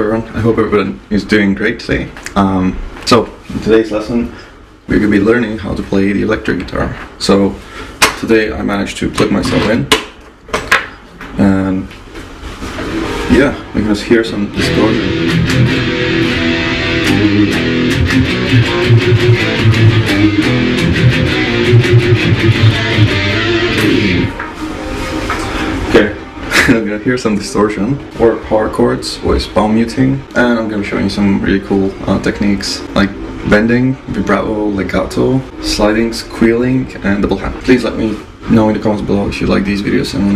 everyone. I hope everyone is doing great today. So in today's lesson we're going to be learning how to play the electric guitar. So today I managed to plug myself in, and yeah, we can just hear some distortion. Okay, I'm gonna hear some distortion or power chords with palm muting, and I'm gonna be showing you some really cool techniques like bending, vibrato, legato, sliding, squealing, and double hand. Please let me know in the comments below if you like these videos and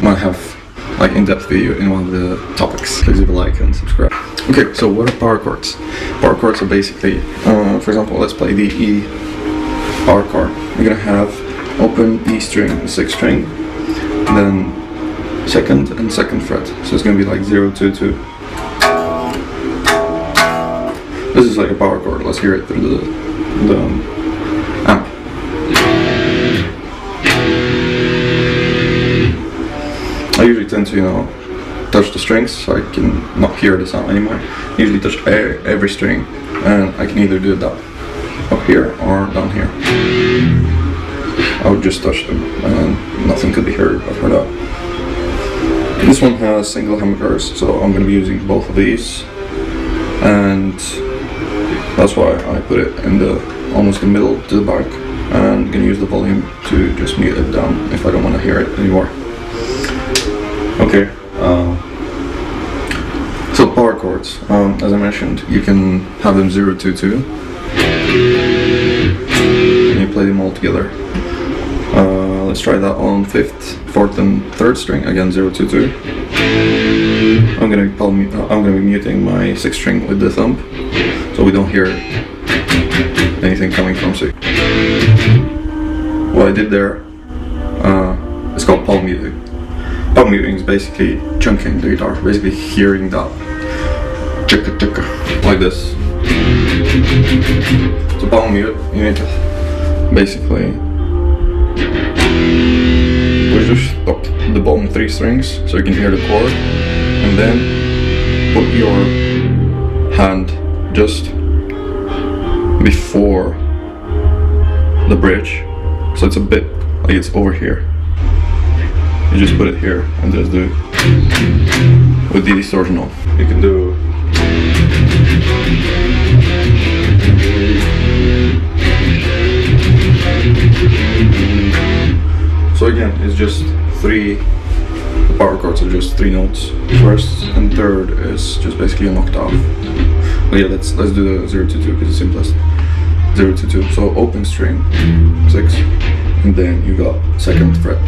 wanna have like in-depth video in one of the topics. Please leave a like and subscribe. Okay, so what are power chords? Power chords are basically, for example, let's play the E power chord. We're gonna have open E string, 6th string, then 2nd and 2nd fret. So it's gonna be like 0, 2, 2. This is like a power chord. Let's hear it through the amp. I usually tend to, touch the strings so I can not hear the sound anymore. I usually touch every string, and I can either do that up here or down here. I would just touch them and nothing could be heard after that. This one has single humbuckers, so I'm going to be using both of these, and that's why I put it in almost the middle to the back, and I'm going to use the volume to just mute it down if I don't want to hear it anymore. Okay, so power chords, as I mentioned, you can have them 0, 2, 2, and you play them all together. Let's try that on 5th, 4th, and 3rd string. Again, 0, 2, 2. I'm gonna be muting my 6th string with the thumb, so we don't hear anything coming from 6. What I did there, it's called palm muting. Palm muting is basically chunking the guitar, basically hearing that chicka chicka like this. So palm mute, you need to basically push up the bottom 3 strings so you can hear the chord, and then put your hand just before the bridge, so it's a bit like it's over here. You just put it here and just do it with the distortion off. You can do so again, it's just 3. The power chords are just 3 notes. 1st and 3rd is just basically an octave. But yeah, let's do the 0, 2, 2 because it's simplest. 0, 2, 2. So open string 6, and then you got 2nd fret.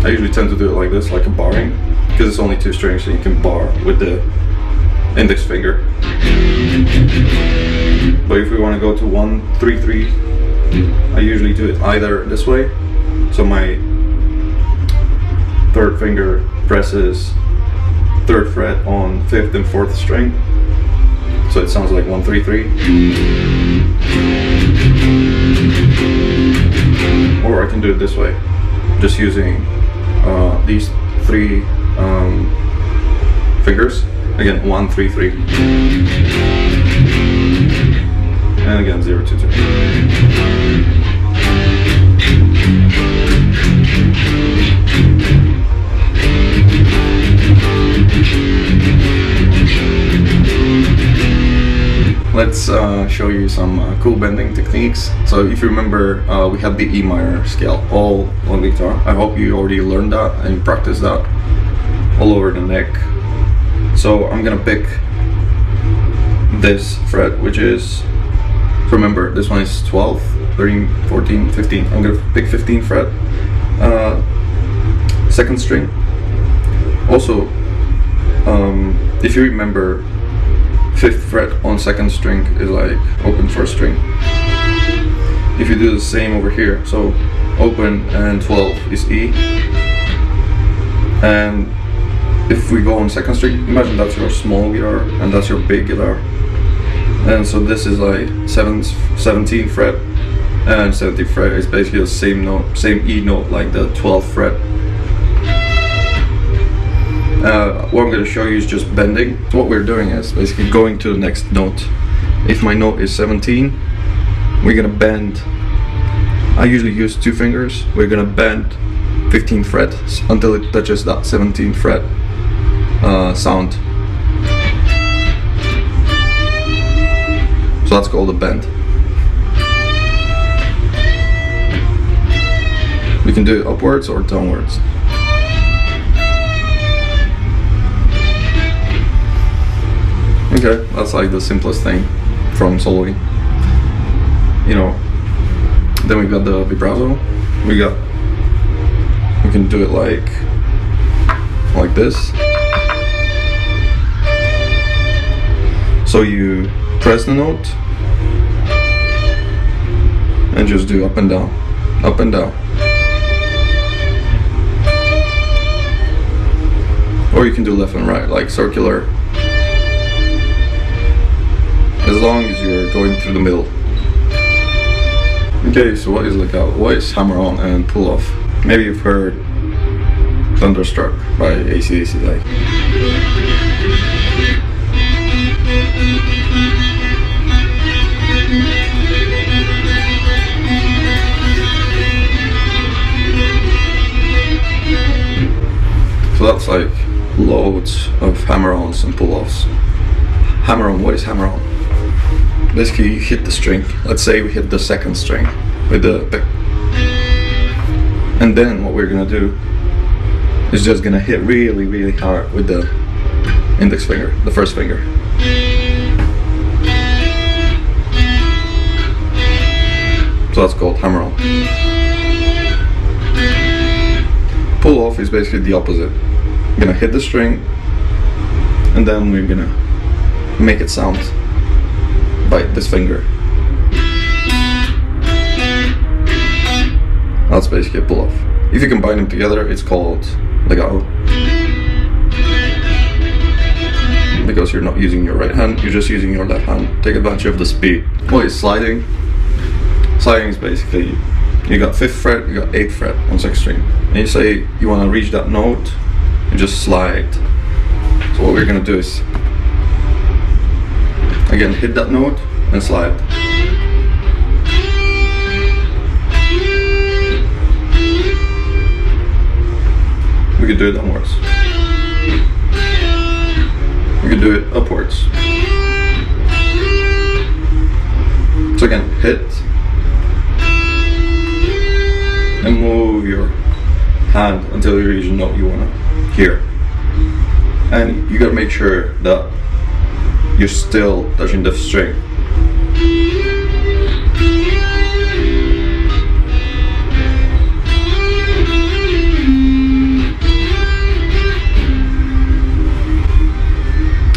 I usually tend to do it like this, like a barring, because it's only 2 strings, so you can bar with the index finger. But if we want to go to 1, 3, 3, I usually do it either this way, so my 3rd finger presses 3rd fret on 5th and 4th string, so it sounds like 1, 3, 3. Or I can do it this way, just using these 3 fingers. Again, 1, 3, 3, and again 0, 2, 2. Let's show you some cool bending techniques. So if you remember, we have the E minor scale all on the guitar. I hope you already learned that and you practiced that all over the neck. So I'm gonna pick this fret, which is, remember, this one is 12, 13, 14, 15. I'm gonna pick 15th fret, 2nd string. Also, if you remember, 5th fret on 2nd string is like open 1st string. If you do the same over here, so open and 12 is E, and if we go on 2nd string, imagine that's your small guitar and that's your big guitar, and so this is like 17th fret, and 17th fret is basically the same note, same E note like the 12th fret. What I'm going to show you is just bending. So what we're doing is basically going to the next note. If my note is 17, we're going to bend. I usually use 2 fingers. We're going to bend 15th fret until it touches that 17th fret sound. So that's called a bend. We can do it upwards or downwards. Okay, that's like the simplest thing from soloing. You know, then we got the vibrato. We can do it like this. So you press the note and just do up and down, up and down. Or you can do left and right, like circular. As long as you're going through the middle. Okay, so what is Legato? What is hammer on and pull off? Maybe you've heard Thunderstruck by AC/DC, like. So that's like loads of hammer-ons and pull-offs. Hammer-on, what is hammer-on? Basically you hit the string. Let's say we hit the 2nd string with the pick. And then what we're gonna do is just gonna hit really, really hard with the index finger, the 1st finger. So that's called hammer-on. Pull-off is basically the opposite. I'm gonna hit the string and then we're gonna make it sound by this finger. That's basically a pull-off. If you combine them together, it's called legato. Because you're not using your right hand, you're just using your left hand. Take advantage of the speed. What is sliding? Sliding is basically, you got 5th fret, you got 8th fret on 6th string. And you say you want to reach that note, you just slide. So what we're gonna do is, again, hit that note and slide. We could do it downwards. We could do it upwards. So again, hit and move your hand until you reach a note you wanna hear. And you gotta make sure that you're still touching the string.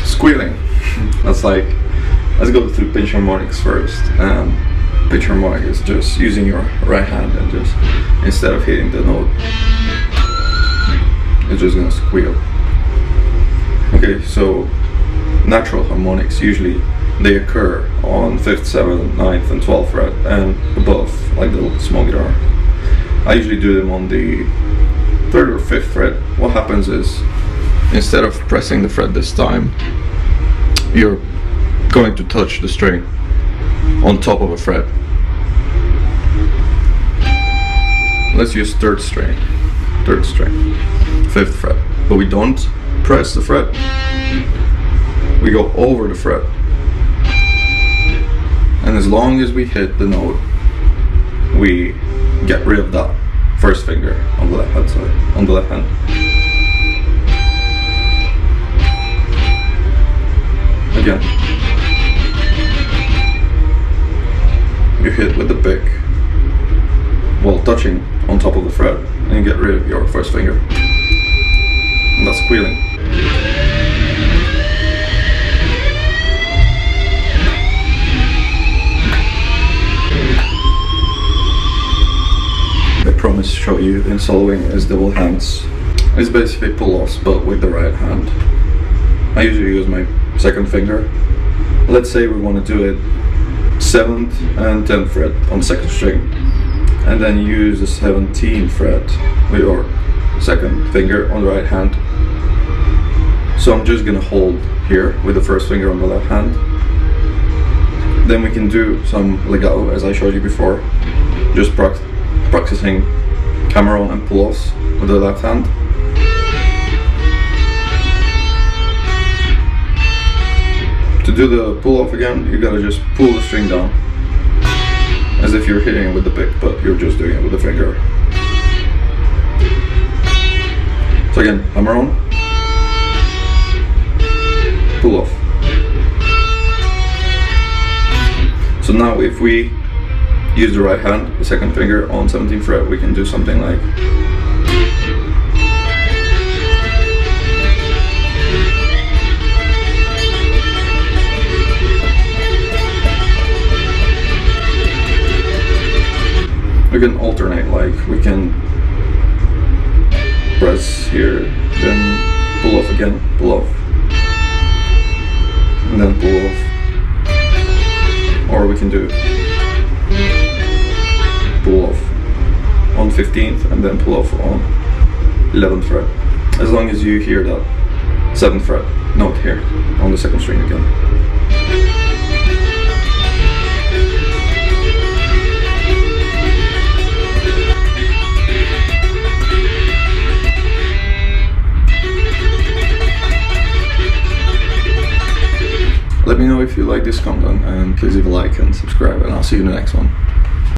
Squealing. That's like, let's go through pinch harmonics first. Pinch harmonic is just using your right hand and just, instead of hitting the note, it's just gonna squeal. Okay, so natural harmonics, usually they occur on 5th, 7th, 9th and 12th fret and above, like the small guitar. I usually do them on the 3rd or 5th fret. What happens is, instead of pressing the fret this time, you're going to touch the string on top of a fret. Let's use 3rd string, 5th fret, but we don't press the fret, we go over the fret. And as long as we hit the note, we get rid of that 1st finger on the left hand side, on the left hand. Again, you hit with the pick while touching on top of the fret and you get rid of your 1st finger. And that's squealing. I promise to show you in soloing is double hands. It's basically pull-offs but with the right hand. I usually use my 2nd finger. Let's say we want to do it 7th and 10th fret on the 2nd string, and then use the 17th fret with your 2nd finger on the right hand. So I'm just gonna hold here with the 1st finger on the left hand. Then we can do some legato as I showed you before, just practicing hammer on and pull offs with the left hand. To do the pull off again, you gotta just pull the string down as if you're hitting it with the pick, but you're just doing it with the finger. So again, hammer on, pull off. So now if we use the right hand, the 2nd finger on 17th fret, we can do something like we can alternate, like we can press here, then pull off again, pull off, and then pull off. Or we can do pull off on 15th and then pull off on 11th fret, as long as you hear that 7th fret note here on the 2nd string again. Let me know if you like this content, and please leave a like and subscribe, and I'll see you in the next one.